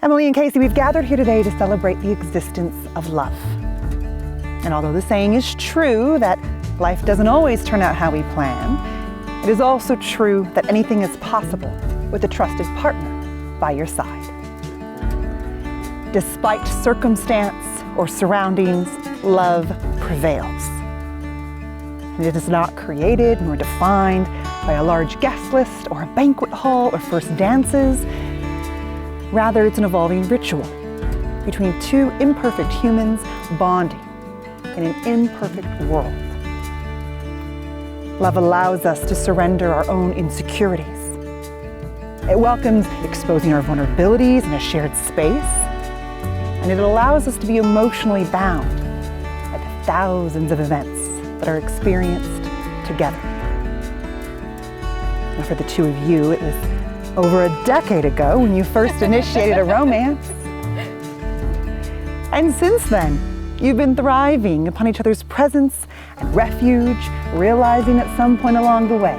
Emily and Casey, we've gathered here today to celebrate the existence of love. And although the saying is true that life doesn't always turn out how we plan, it is also true that anything is possible with a trusted partner by your side. Despite circumstance or surroundings, love prevails. And it is not created nor defined by a large guest list or a banquet hall or first dances. Rather, it's an evolving ritual between two imperfect humans bonding in an imperfect world. Love allows us to surrender our own insecurities. It welcomes exposing our vulnerabilities in a shared space, and it allows us to be emotionally bound by the thousands of events that are experienced together. Now, for the two of you, it was over a decade ago when you first initiated a romance. And since then, you've been thriving upon each other's presence and refuge, realizing at some point along the way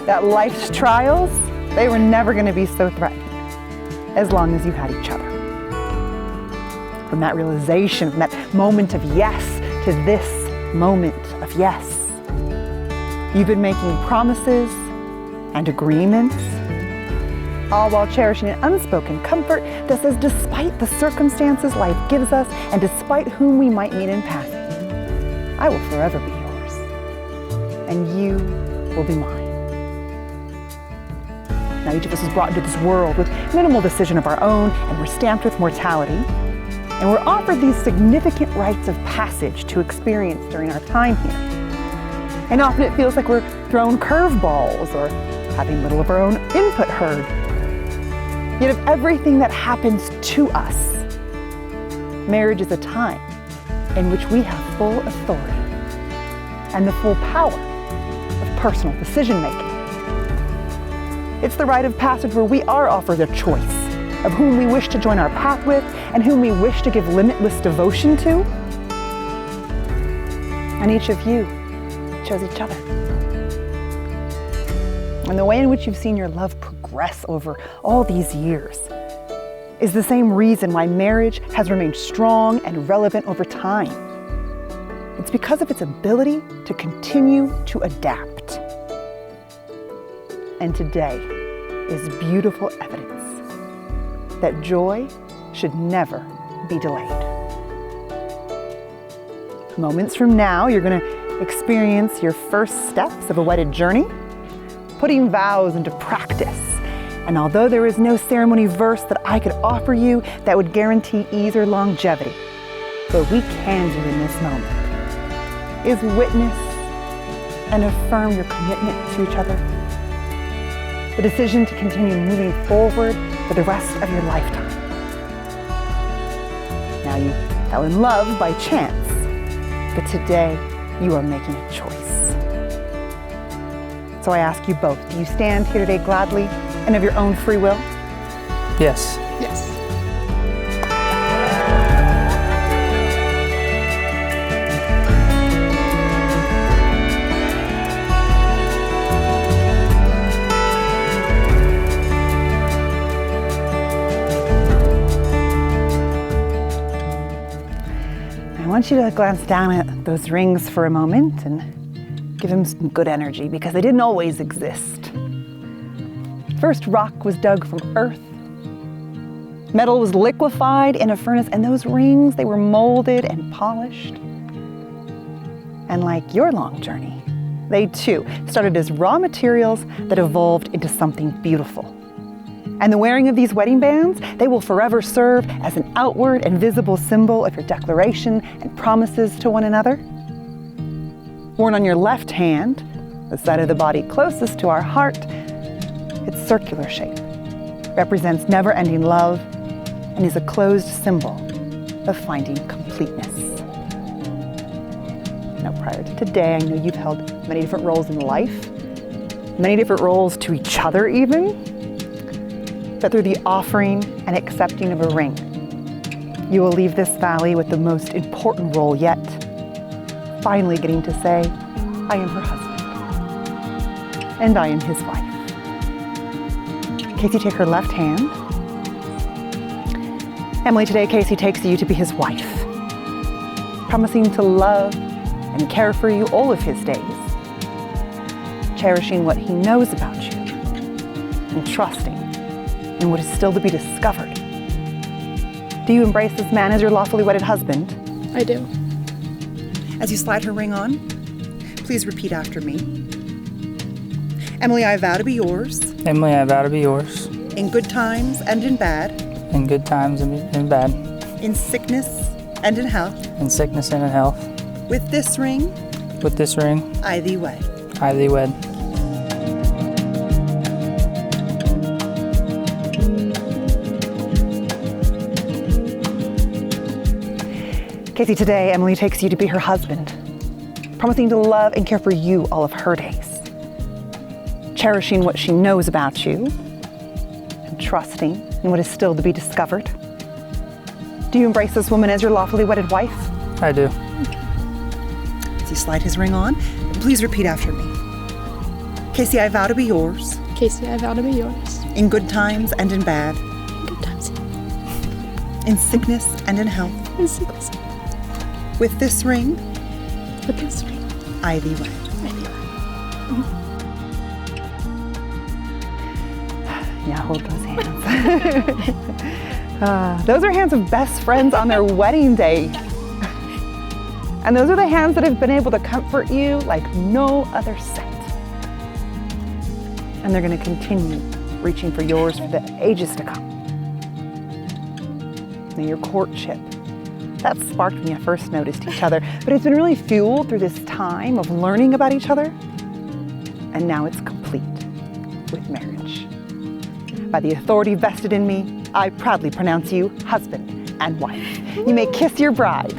that life's trials, they were never going to be so threatening as long as you had each other. From that realization, from that moment of yes to this moment of yes, you've been making promises and agreements, all while cherishing an unspoken comfort that says despite the circumstances life gives us and despite whom we might meet in passing, I will forever be yours, and you will be mine. Now, each of us is brought into this world with minimal decision of our own, and we're stamped with mortality, and we're offered these significant rites of passage to experience during our time here. And often it feels like we're thrown curveballs or having little of our own input heard. Yet of everything that happens to us, marriage is a time in which we have full authority and the full power of personal decision-making. It's the rite of passage where we are offered a choice of whom we wish to join our path with and whom we wish to give limitless devotion to. And each of you chose each other. And the way in which you've seen your love progress over all these years is the same reason why marriage has remained strong and relevant over time. It's because of its ability to continue to adapt. And today is beautiful evidence that joy should never be delayed. Moments from now, you're going to experience your first steps of a wedded journey, putting vows into practice. And although there is no ceremony verse that I could offer you that would guarantee ease or longevity, what we can do in this moment is witness and affirm your commitment to each other, the decision to continue moving forward for the rest of your lifetime. Now, you fell in love by chance, but today you are making a choice. So I ask you both, do you stand here today gladly and of your own free will? Yes. Yes. I want you to glance down at those rings for a moment and give them some good energy because they didn't always exist. First, rock was dug from earth. Metal was liquefied in a furnace, and those rings, they were molded and polished. And like your long journey, they too started as raw materials that evolved into something beautiful. And the wearing of these wedding bands, they will forever serve as an outward and visible symbol of your declaration and promises to one another. Worn on your left hand, the side of the body closest to our heart, its circular shape represents never-ending love and is a closed symbol of finding completeness. Now, prior to today, I know you've held many different roles in life, many different roles to each other even, but through the offering and accepting of a ring, you will leave this valley with the most important role yet, finally getting to say, I am her husband, and I am his wife. Casey, take her left hand Emily, today Casey takes you to be his wife, promising to love and care for you all of his days, cherishing what he knows about you, and trusting in what is still to be discovered. Do you embrace this man as your lawfully wedded husband? I do. As you slide her ring on, please repeat after me. Emily, I vow to be yours. Emily, I vow to be yours. In good times and in bad. In good times and in bad. In sickness and in health. In sickness and in health. With this ring. With this ring. I thee wed. I thee wed. Casey, today Emily takes you to be her husband, promising to love and care for you all of her days, cherishing what she knows about you, and trusting in what is still to be discovered. Do you embrace this woman as your lawfully wedded wife? I do. As you slide his ring on, please repeat after me. Casey, I vow to be yours. Casey, I vow to be yours. In good times and in bad. In good times. In sickness and in health. In sickness. With this ring. With this ring. I thee wed. I thee wed. Yeah, hold those hands. Those are hands of best friends on their wedding day. And those are the hands that have been able to comfort you like no other set. And they're going to continue reaching for yours for the ages to come. Now, your courtship, that sparked when you first noticed each other, but it's been really fueled through this time of learning about each other. And now it's complete with marriage. By the authority vested in me, I proudly pronounce you husband and wife. You may kiss your bride.